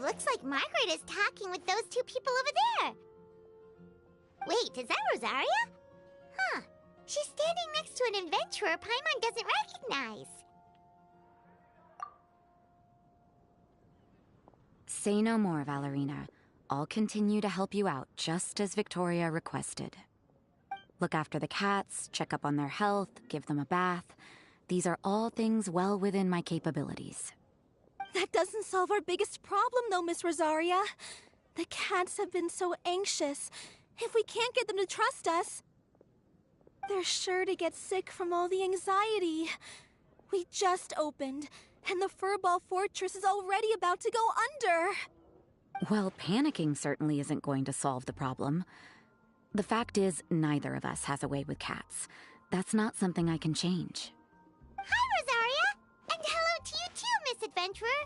looks like Margaret is talking with those two people over there. Wait, is that Rosaria? Huh. She's standing next to an adventurer Paimon doesn't recognize. Say no more, Valerina. I'll continue to help you out, just as Victoria requested. Look after the cats, check up on their health, give them a bath. These are all things well within my capabilities. That doesn't solve our biggest problem, though, Miss Rosaria. The cats have been so anxious. If we can't get them to trust us, they're sure to get sick from all the anxiety. We just opened, and the Furball Fortress is already about to go under. Well, panicking certainly isn't going to solve the problem. The fact is, neither of us has a way with cats. That's not something I can change. Hi, Rosaria! And hello to you too, Miss Adventurer!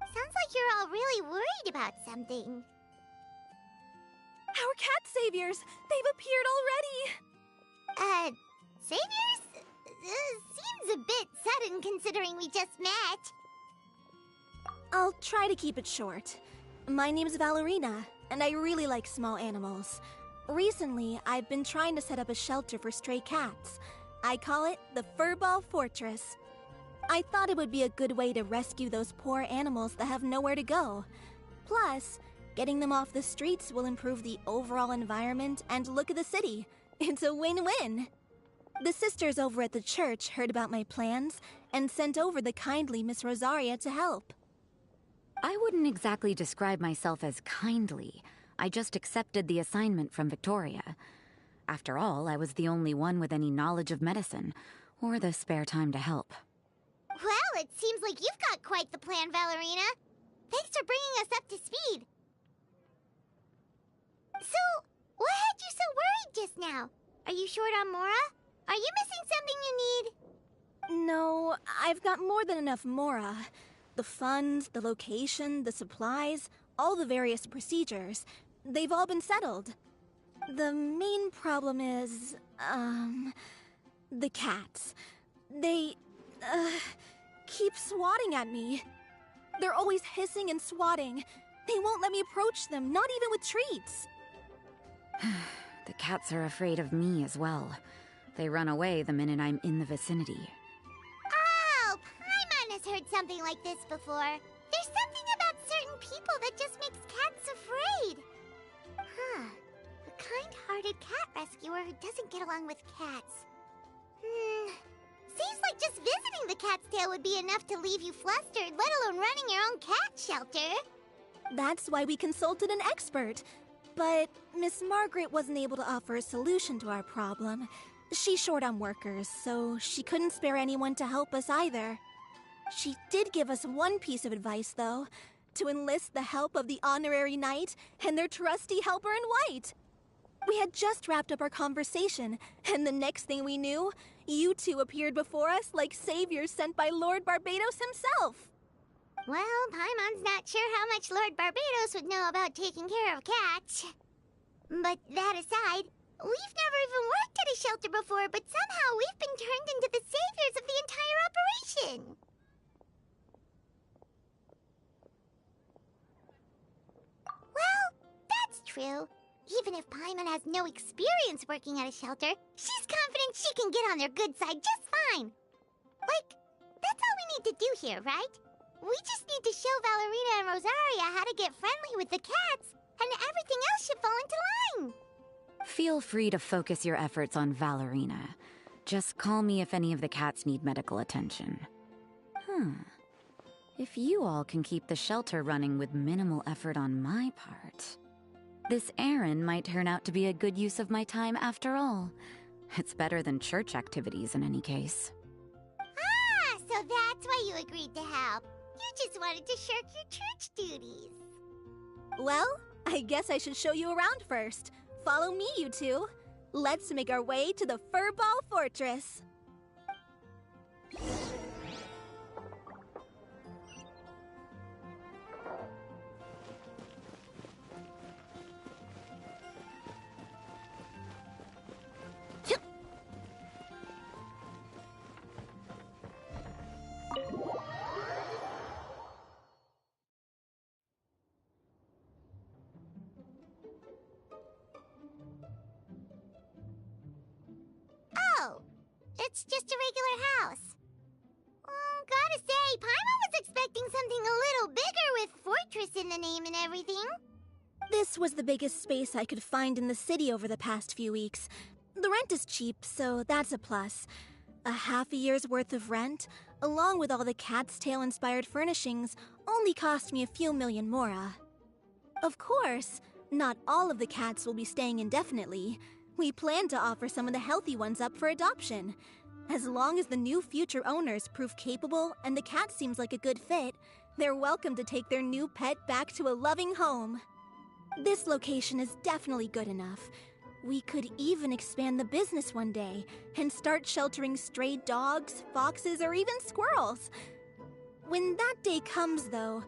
Sounds like you're all really worried about something. Our cat saviors! They've appeared already! Saviors? Seems a bit sudden considering we just met. I'll try to keep it short. My name's Valerina, and I really like small animals. Recently, I've been trying to set up a shelter for stray cats. I call it the Furball Fortress. I thought it would be a good way to rescue those poor animals that have nowhere to go. Plus, getting them off the streets will improve the overall environment and look of the city. It's a win-win. The sisters over at the church heard about my plans and sent over the kindly Miss Rosaria to help. I wouldn't exactly describe myself as kindly. I just accepted the assignment from Victoria. After all, I was the only one with any knowledge of medicine, or the spare time to help. Well, it seems like you've got quite the plan, Valerina. Thanks for bringing us up to speed. So, what had you so worried just now? Are you short on Mora? Are you missing something you need? No, I've got more than enough Mora. The funds, the location, the supplies, all the various procedures, they've all been settled. The main problem is, the cats. They, keep swatting at me. They're always hissing and swatting. They won't let me approach them, not even with treats. The cats are afraid of me as well. They run away the minute I'm in the vicinity. Oh, Paimon has heard something like this before. There's something about certain people that just makes cats afraid. Huh. A kind-hearted cat rescuer who doesn't get along with cats. Seems like just visiting the cat's tail would be enough to leave you flustered, let alone running your own cat shelter. That's why we consulted an expert. But Miss Margaret wasn't able to offer a solution to our problem. She's short on workers, so she couldn't spare anyone to help us either. She did give us one piece of advice, though, to enlist the help of the Honorary Knight and their trusty helper in white. We had just wrapped up our conversation, and the next thing we knew, you two appeared before us like saviors sent by Lord Barbados himself. Well, Paimon's not sure how much Lord Barbados would know about taking care of cats. But that aside, we've never even worked at a shelter before, but somehow we've been turned into the saviors of the entire operation. Well, that's true. Even if Paimon has no experience working at a shelter, she's confident she can get on their good side just fine. Like, that's all we need to do here, right? We just need to show Valerina and Rosaria how to get friendly with the cats, and everything else should fall into line. Feel free to focus your efforts on Valerina. Just call me if any of the cats need medical attention. If you all can keep the shelter running with minimal effort on my part, this errand might turn out to be a good use of my time after all. It's better than church activities in any case. Ah, so that's why you agreed to help. You just wanted to shirk your church duties. Well, I guess I should show you around first. Follow me, you two. Let's make our way to the Furball Fortress. it's just a regular house. Gotta say, Paimon was expecting something a little bigger with Fortress in the name and everything. This was the biggest space I could find in the city over the past few weeks. The rent is cheap, so that's a plus. A half a year's worth of rent, along with all the Cat's Tail-inspired furnishings, only cost me a few million mora. Of course, not all of the cats will be staying indefinitely. We plan to offer some of the healthy ones up for adoption. As long as the new future owners prove capable and the cat seems like a good fit, they're welcome to take their new pet back to a loving home. This location is definitely good enough. We could even expand the business one day and start sheltering stray dogs, foxes, or even squirrels. When that day comes, though,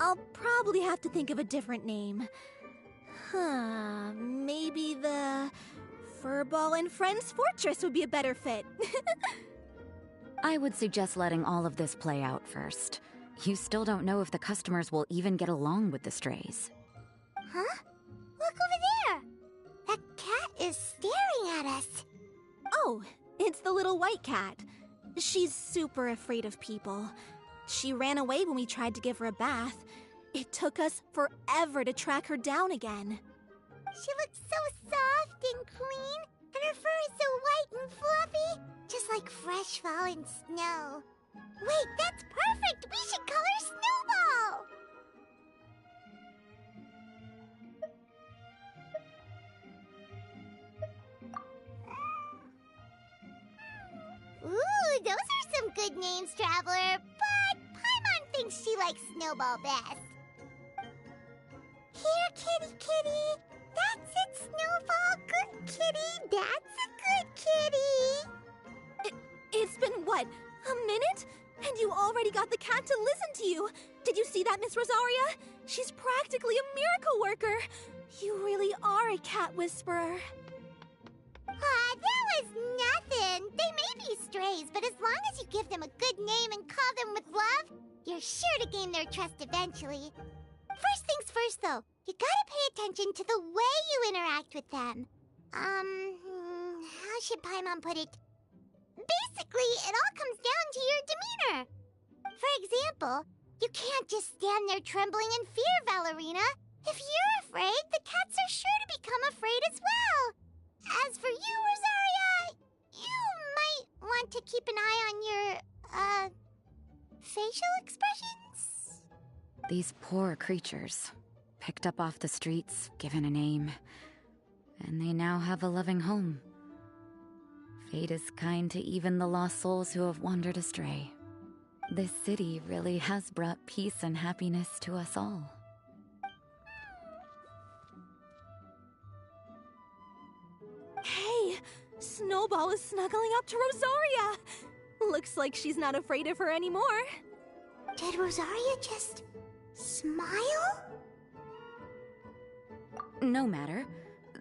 I'll probably have to think of a different name. Maybe the Furball and Friends Fortress would be a better fit. I would suggest letting all of this play out first. You still don't know if the customers will even get along with the strays. Huh? Look over there! That cat is staring at us. Oh, it's the little white cat. She's super afraid of people. She ran away when we tried to give her a bath. It took us forever to track her down again. She looks so soft and clean, and her fur is so white and fluffy, just like fresh fallen snow. Wait, that's perfect! We should call her Snowball! Ooh, those are some good names, Traveler, but Paimon thinks she likes Snowball best. Here, kitty kitty! That's it, Snowball! Good kitty! That's a good kitty! It's been, what, a minute? And you already got the cat to listen to you! Did you see that, Miss Rosaria? She's practically a miracle worker! You really are a cat whisperer. That was nothing! They may be strays, but as long as you give them a good name and call them with love, you're sure to gain their trust eventually. First things first, though. You gotta pay attention to the way you interact with them. How should Paimon put it? Basically, it all comes down to your demeanor. For example, you can't just stand there trembling in fear, Valerina. If you're afraid, the cats are sure to become afraid as well. As for you, Rosaria, you might want to keep an eye on your, facial expressions. These poor creatures, picked up off the streets, given a name, and they now have a loving home. Fate is kind to even the lost souls who have wandered astray. This city really has brought peace and happiness to us all. Hey, Snowball is snuggling up to Rosaria. Looks like she's not afraid of her anymore. Did Rosaria just smile? No matter.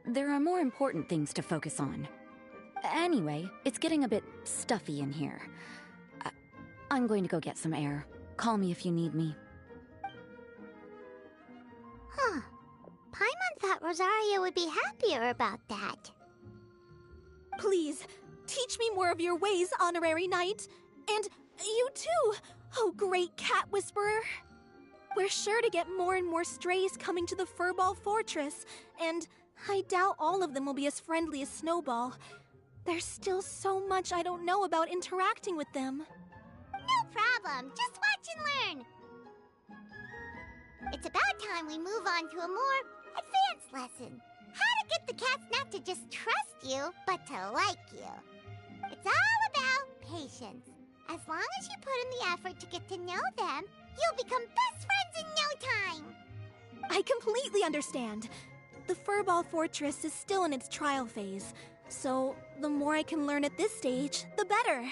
There are more important things to focus on. Anyway, it's getting a bit stuffy in here. I'm going to go get some air. Call me if you need me. Huh. Paimon thought Rosaria would be happier about that. Please, teach me more of your ways, Honorary Knight. And you too, oh great cat whisperer. We're sure to get more and more strays coming to the Furball Fortress, and I doubt all of them will be as friendly as Snowball. There's still so much I don't know about interacting with them. No problem. Just watch and learn. It's about time we move on to a more advanced lesson. How to get the cats not to just trust you, but to like you. It's all about patience. As long as you put in the effort to get to know them, you'll become best friends in no time. I completely understand. The Furball Fortress is still in its trial phase, so the more I can learn at this stage, the better.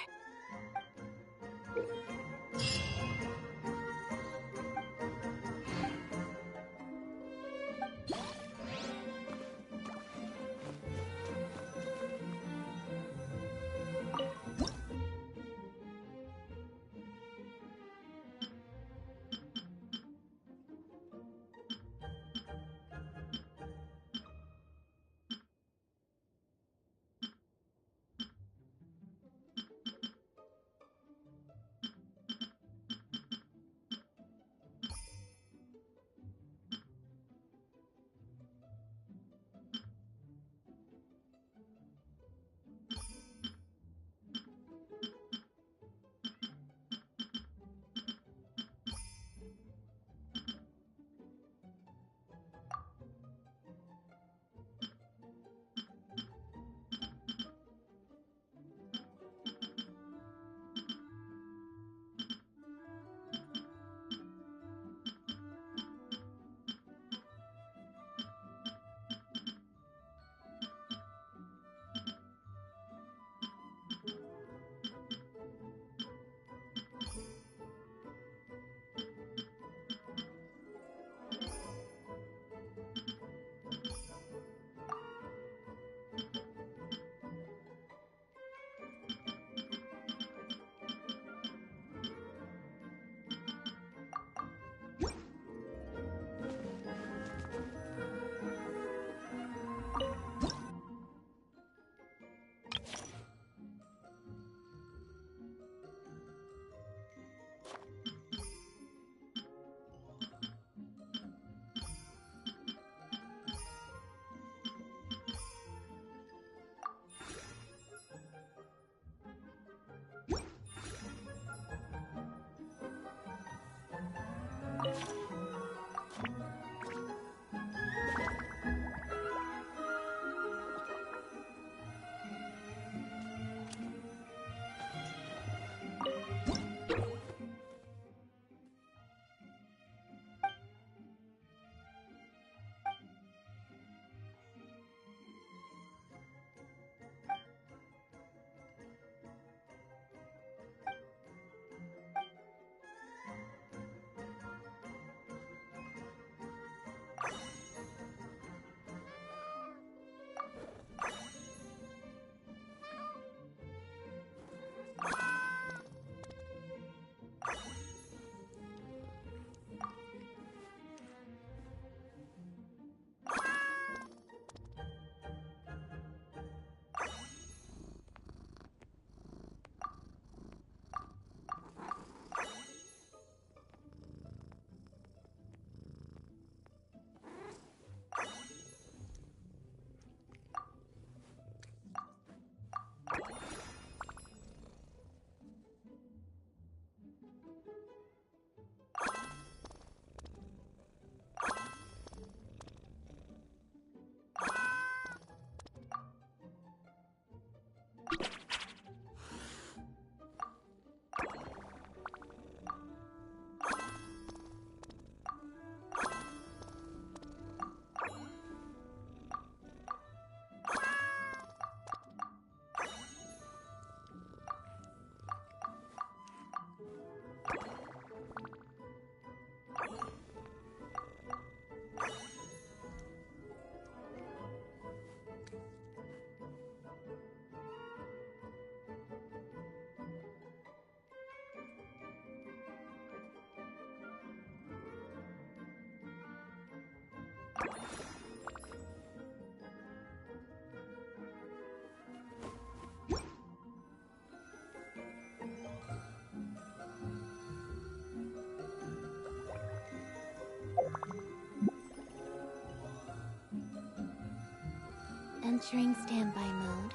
Entering standby mode.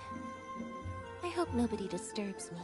I hope nobody disturbs me.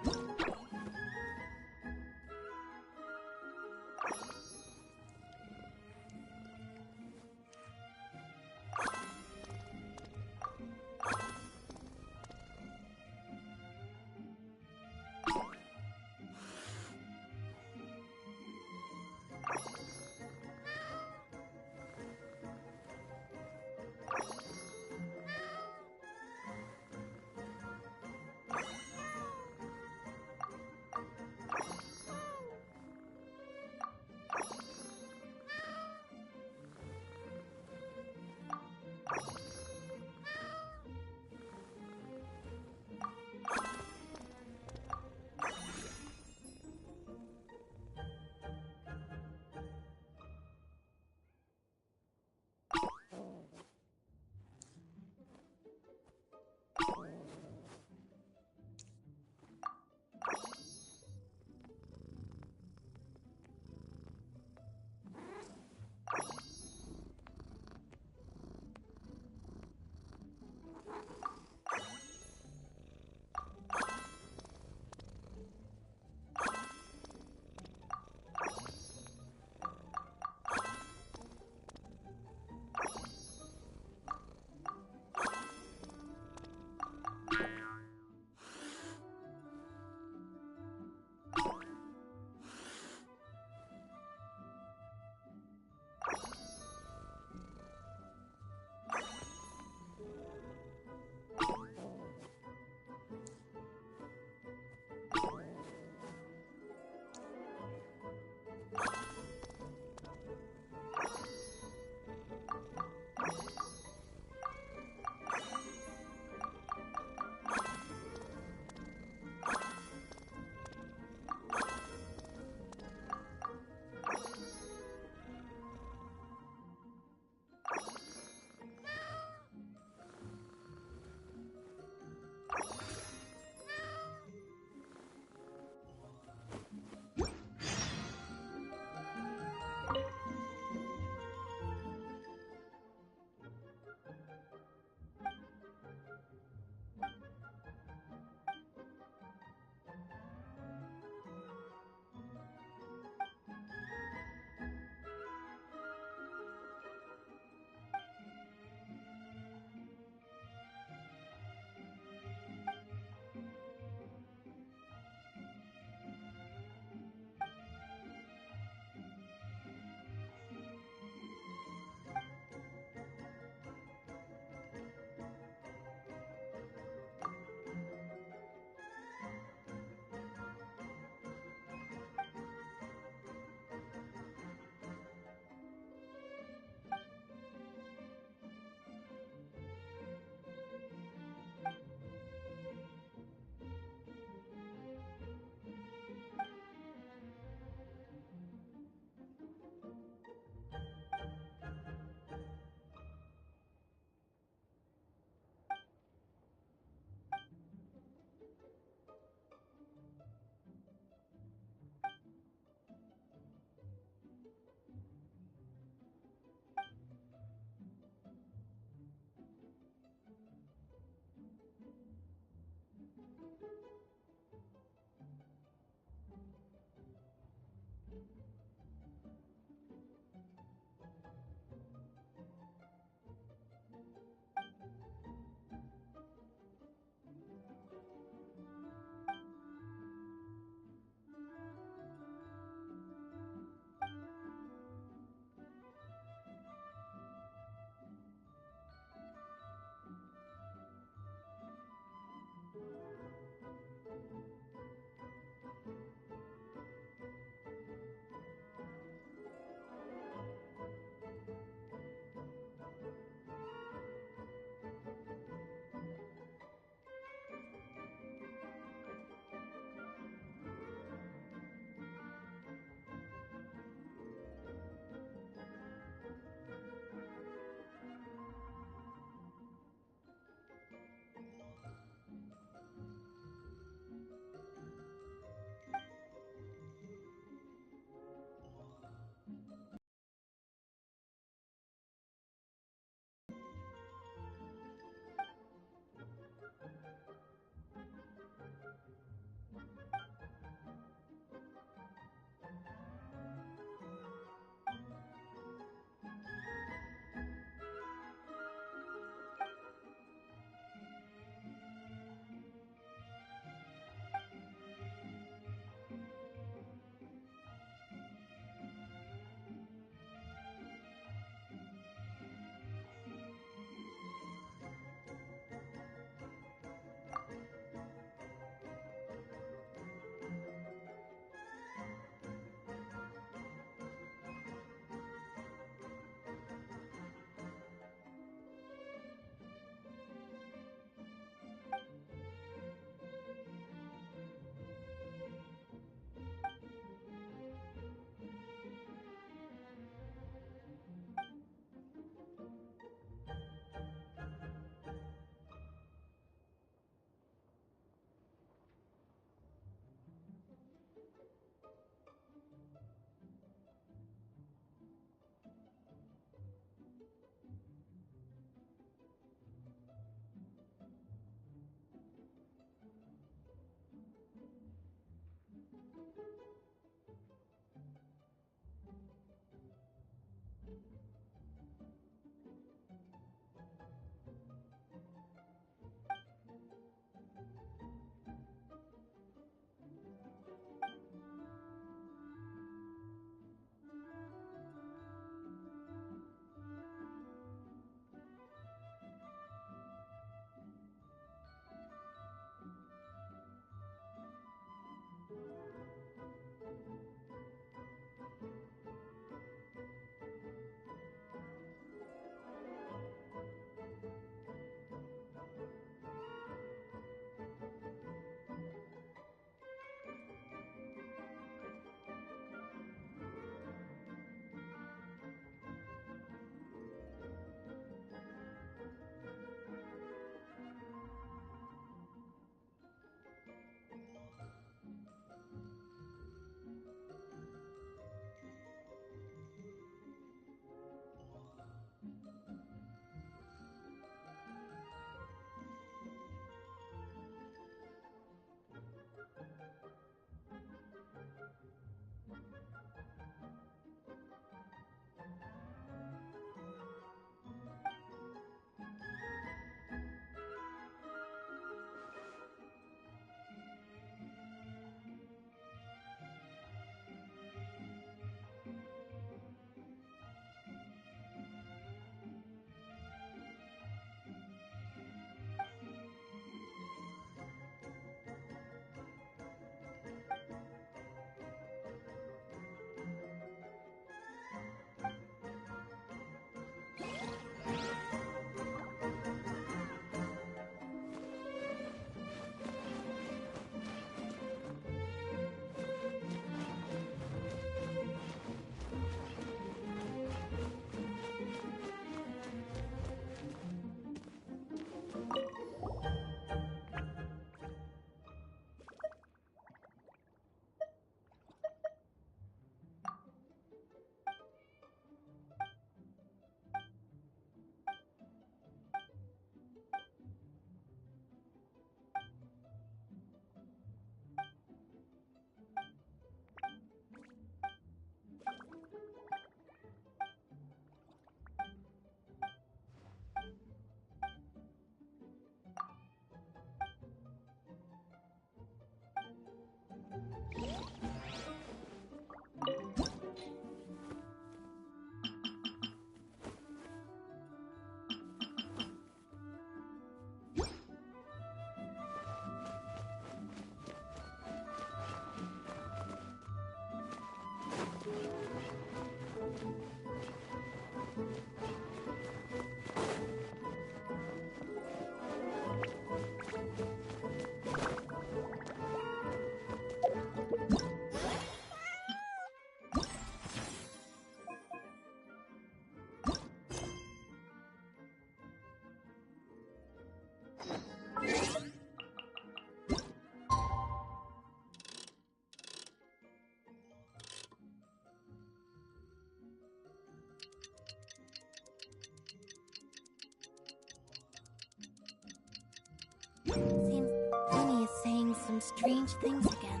Seems Vinny is saying some strange things again.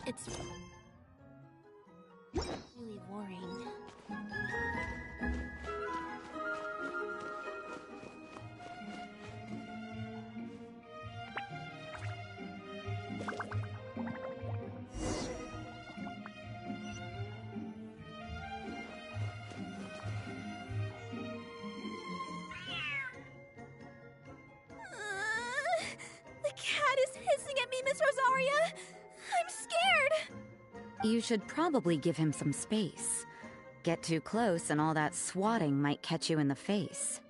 It's really worrying. The cat is hissing at me, Miss Rosaria! I'm scared! You should probably give him some space. Get too close and all that swatting might catch you in the face.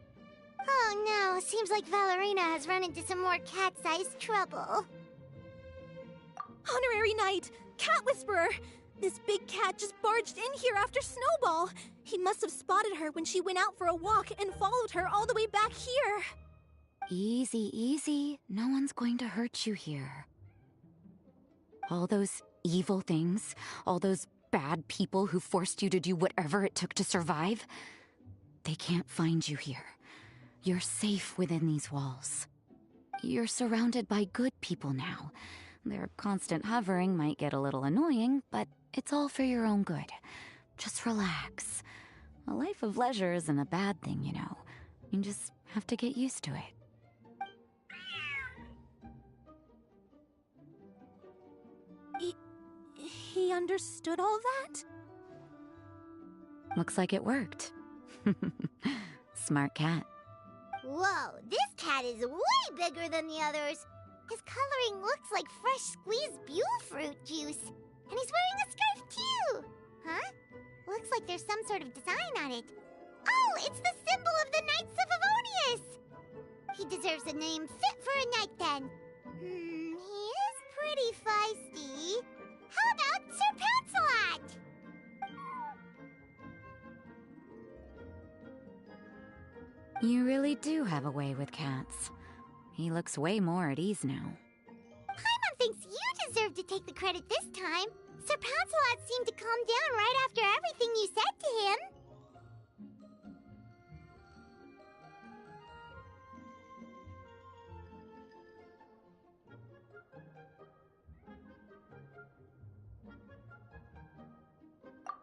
Oh no, seems like Valerina has run into some more cat-sized trouble. Honorary Knight! Cat Whisperer! This big cat just barged in here after Snowball! He must have spotted her when she went out for a walk and followed her all the way back here! Easy, easy. No one's going to hurt you here. All those evil things, all those bad people who forced you to do whatever it took to survive, they can't find you here. You're safe within these walls. You're surrounded by good people now. Their constant hovering might get a little annoying, but it's all for your own good. Just relax. A life of leisure isn't a bad thing, you know. You just have to get used to it. He understood all that? Looks like it worked. Smart cat. Whoa, this cat is way bigger than the others. His coloring looks like fresh squeezed Buell fruit juice. And he's wearing a scarf too! Huh? Looks like there's some sort of design on it. Oh, it's the symbol of the Knights of Avonius! He deserves a name fit for a knight then. He is pretty feisty. How about Sir Pansalot? You really do have a way with cats. He looks way more at ease now. Paimon thinks you deserve to take the credit this time. Sir Pansalot seemed to calm down right after everything you said to him.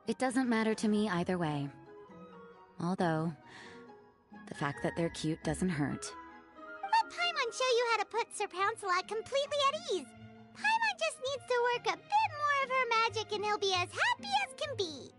It doesn't matter to me either way. Although, the fact that they're cute doesn't hurt. Let Paimon show you how to put Sir Pansalot completely at ease. Paimon just needs to work a bit more of her magic and he'll be as happy as can be.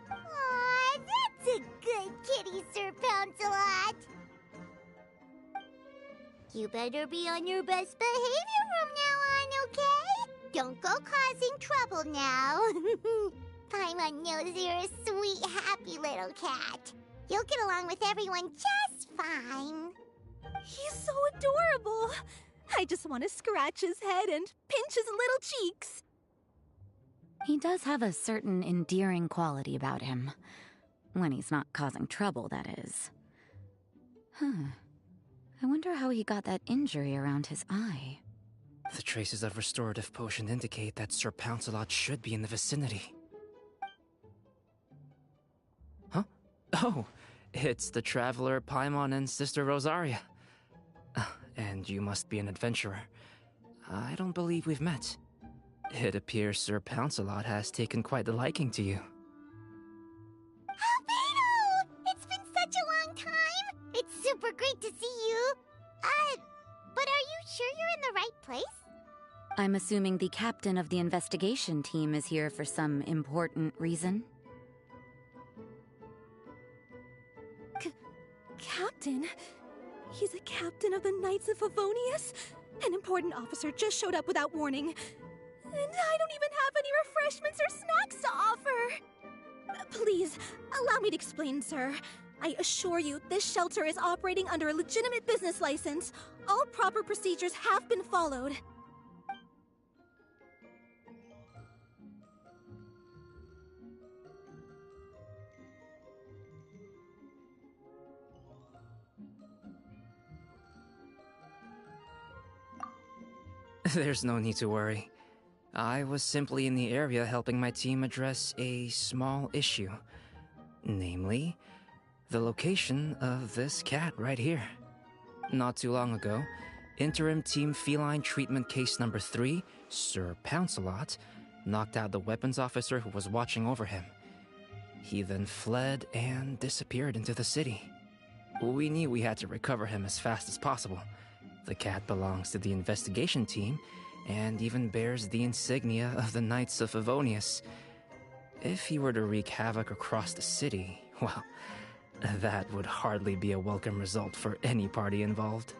Aw, that's a good kitty, Sir Pouncelot. You better be on your best behavior from now on, okay? Don't go causing trouble now. Paimon knows you're a sweet, happy little cat. You'll get along with everyone just fine. He's so adorable. I just want to scratch his head and pinch his little cheeks. He does have a certain endearing quality about him. When he's not causing trouble, that is. Huh. I wonder how he got that injury around his eye. The traces of restorative potion indicate that Sir Pouncelot should be in the vicinity. Huh? Oh, it's the traveler Paimon and Sister Rosaria. And you must be an adventurer. I don't believe we've met. It appears Sir Pouncelot has taken quite a liking to you. Albedo! It's been such a long time! It's super great to see you! But are you sure you're in the right place? I'm assuming the captain of the investigation team is here for some important reason. Captain? He's a captain of the Knights of Favonius? An important officer just showed up without warning. And I don't even have any refreshments or snacks to offer! Please, allow me to explain, sir. I assure you, this shelter is operating under a legitimate business license. All proper procedures have been followed. There's no need to worry. I was simply in the area helping my team address a small issue. Namely, the location of this cat right here. Not too long ago, Interim Team Feline Treatment Case Number 3, Sir Pouncelot, knocked out the weapons officer who was watching over him. He then fled and disappeared into the city. We knew we had to recover him as fast as possible. The cat belongs to the investigation team and even bears the insignia of the Knights of Favonius. If he were to wreak havoc across the city, well, that would hardly be a welcome result for any party involved.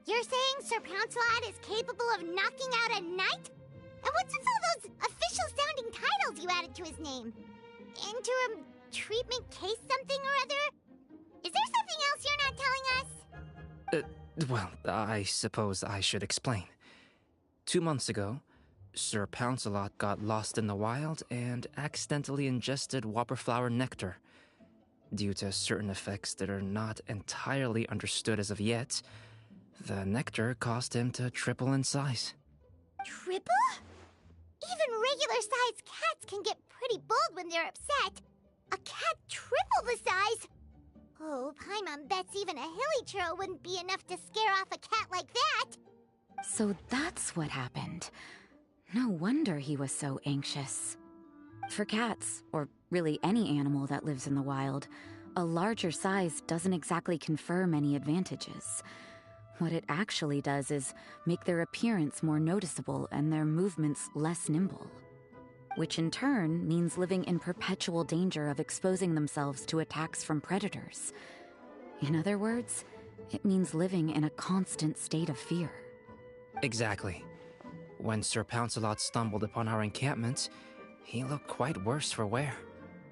You're saying Sir Pouncelot is capable of knocking out a knight? And what's with all those official-sounding titles you added to his name? Interim treatment case something or other? Is there something else you're not telling us? Well, I suppose I should explain. 2 months ago, Sir Pouncelot got lost in the wild and accidentally ingested whopperflower nectar. Due to certain effects that are not entirely understood as of yet, the nectar caused him to triple in size. Triple? Even regular-sized cats can get pretty bold when they're upset. A cat triple the size? Oh, Paimon bets even a hilly churl wouldn't be enough to scare off a cat like that. So that's what happened. No wonder he was so anxious. For cats, or really any animal that lives in the wild, a larger size doesn't exactly confer many advantages. What it actually does is make their appearance more noticeable and their movements less nimble. Which in turn means living in perpetual danger of exposing themselves to attacks from predators. In other words, it means living in a constant state of fear. Exactly. When Sir Pouncelot stumbled upon our encampment, he looked quite worse for wear.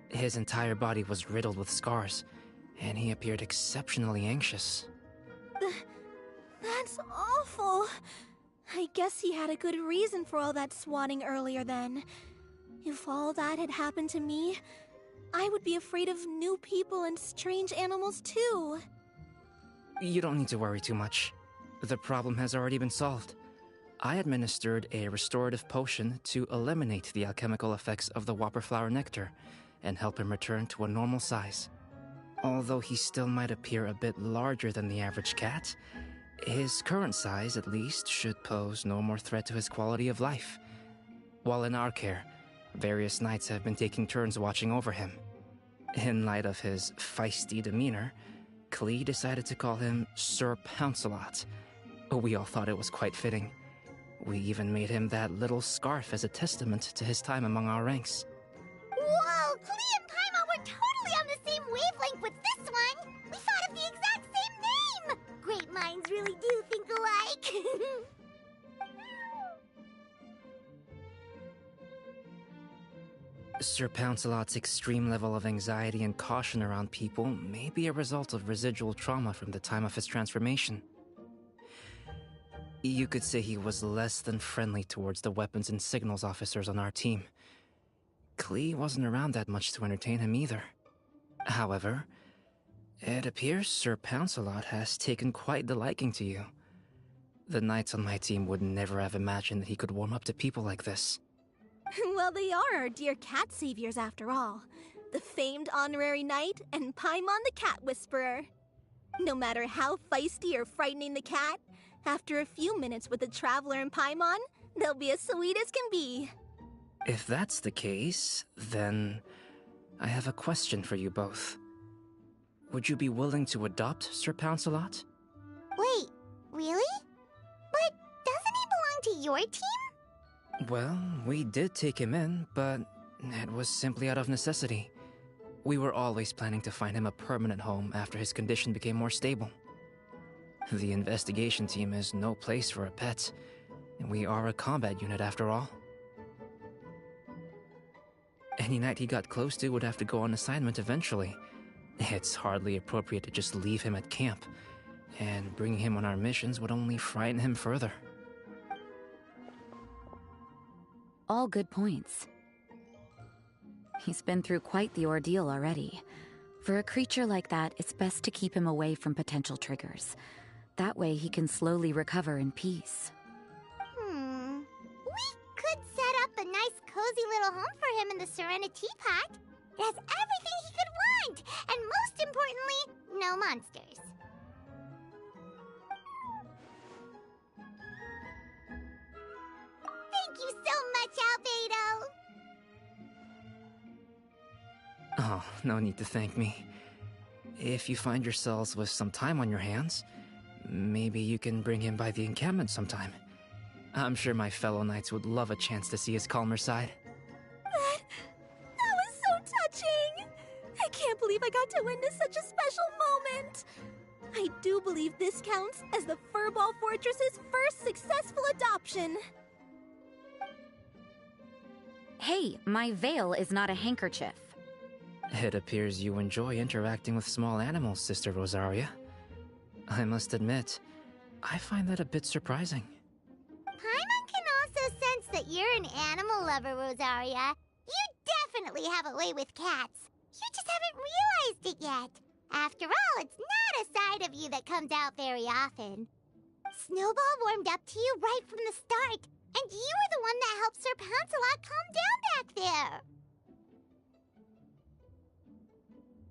His entire body was riddled with scars, and he appeared exceptionally anxious. That's awful. I guess he had a good reason for all that swatting earlier then. If all that had happened to me, I would be afraid of new people and strange animals too. You don't need to worry too much. The problem has already been solved. I administered a restorative potion to eliminate the alchemical effects of the whopperflower nectar and help him return to a normal size. Although he still might appear a bit larger than the average cat, his current size, at least, should pose no more threat to his quality of life. While in our care, various knights have been taking turns watching over him. In light of his feisty demeanor, Klee decided to call him Sir Pouncelot. We all thought it was quite fitting. We even made him that little scarf as a testament to his time among our ranks. Whoa, Klee and Paimon were totally on the same wavelength with this one! We thought of the exact same name! Great minds really do think alike! Sir Pouncelot's extreme level of anxiety and caution around people may be a result of residual trauma from the time of his transformation. You could say he was less than friendly towards the weapons and signals officers on our team. Klee wasn't around that much to entertain him either. However, it appears Sir Pouncelot has taken quite the liking to you. The knights on my team would never have imagined that he could warm up to people like this. Well, they are our dear cat saviors after all. The famed honorary knight and Paimon the cat whisperer. No matter how feisty or frightening the cat, after a few minutes with the traveler and Paimon, they'll be as sweet as can be. If that's the case, then I have a question for you both. Would you be willing to adopt Sir Pouncelot? Wait, really? But doesn't he belong to your team? Well, we did take him in, but it was simply out of necessity. We were always planning to find him a permanent home after his condition became more stable. The investigation team is no place for a pet, and we are a combat unit after all. Any knight he got close to would have to go on assignment eventually. It's hardly appropriate to just leave him at camp, and bringing him on our missions would only frighten him further. All good points. He's been through quite the ordeal already. For a creature like that, it's best to keep him away from potential triggers. That way he can slowly recover in peace. We could set up a nice cozy little home for him in the Serenity Pot. It has everything he could want, and most importantly, no monsters. Thank you so much, Albedo! Oh, no need to thank me. If you find yourselves with some time on your hands, maybe you can bring him by the encampment sometime. I'm sure my fellow knights would love a chance to see his calmer side. That was so touching! I can't believe I got to witness such a special moment! I do believe this counts as the Furball Fortress's first successful adoption. Hey, my veil is not a handkerchief. It appears you enjoy interacting with small animals, Sister Rosaria. I must admit, I find that a bit surprising. Paimon can also sense that you're an animal lover, Rosaria. You definitely have a way with cats. You just haven't realized it yet. After all, it's not a side of you that comes out very often. Snowball warmed up to you right from the start, and you were the one that helped Sir Pouncelot calm down back there.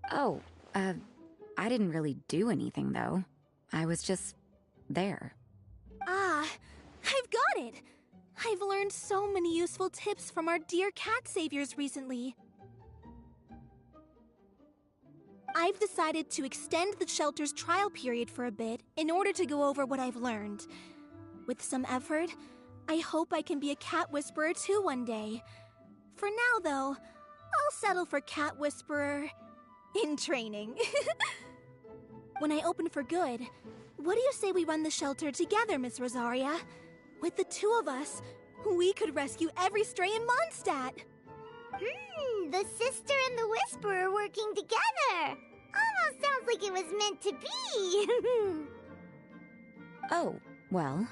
Oh, I didn't really do anything, though. I was just there. Ah, I've got it! I've learned so many useful tips from our dear cat saviors recently. I've decided to extend the shelter's trial period for a bit in order to go over what I've learned. With some effort, I hope I can be a cat whisperer too one day. For now, though, I'll settle for cat whisperer in training. When I open for good, what do you say we run the shelter together, Miss Rosaria? With the two of us, we could rescue every stray in Mondstadt. The sister and the whisperer working together. Almost sounds like it was meant to be. Oh, well,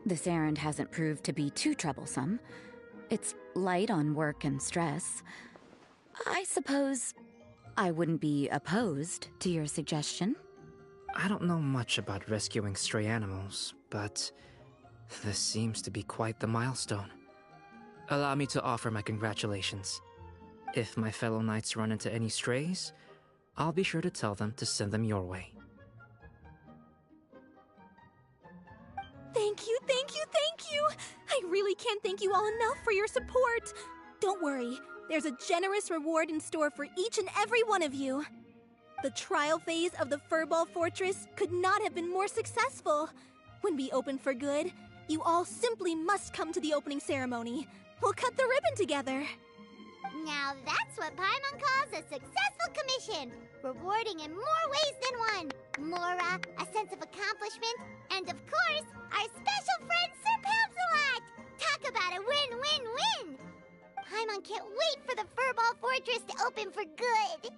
this errand hasn't proved to be too troublesome. It's light on work and stress. I suppose I wouldn't be opposed to your suggestion. I don't know much about rescuing stray animals, but this seems to be quite the milestone. Allow me to offer my congratulations. If my fellow knights run into any strays, I'll be sure to tell them to send them your way. Thank you, thank you, thank you! I really can't thank you all enough for your support. Don't worry, there's a generous reward in store for each and every one of you. The trial phase of the Furball Fortress could not have been more successful. When we open for good, you all simply must come to the opening ceremony. We'll cut the ribbon together. Now that's what Paimon calls a successful commission. Rewarding in more ways than one. Mora, a sense of accomplishment, and of course, our special friend Sir Pouncelot! Talk about a win-win-win! Paimon can't wait for the Furball Fortress to open for good.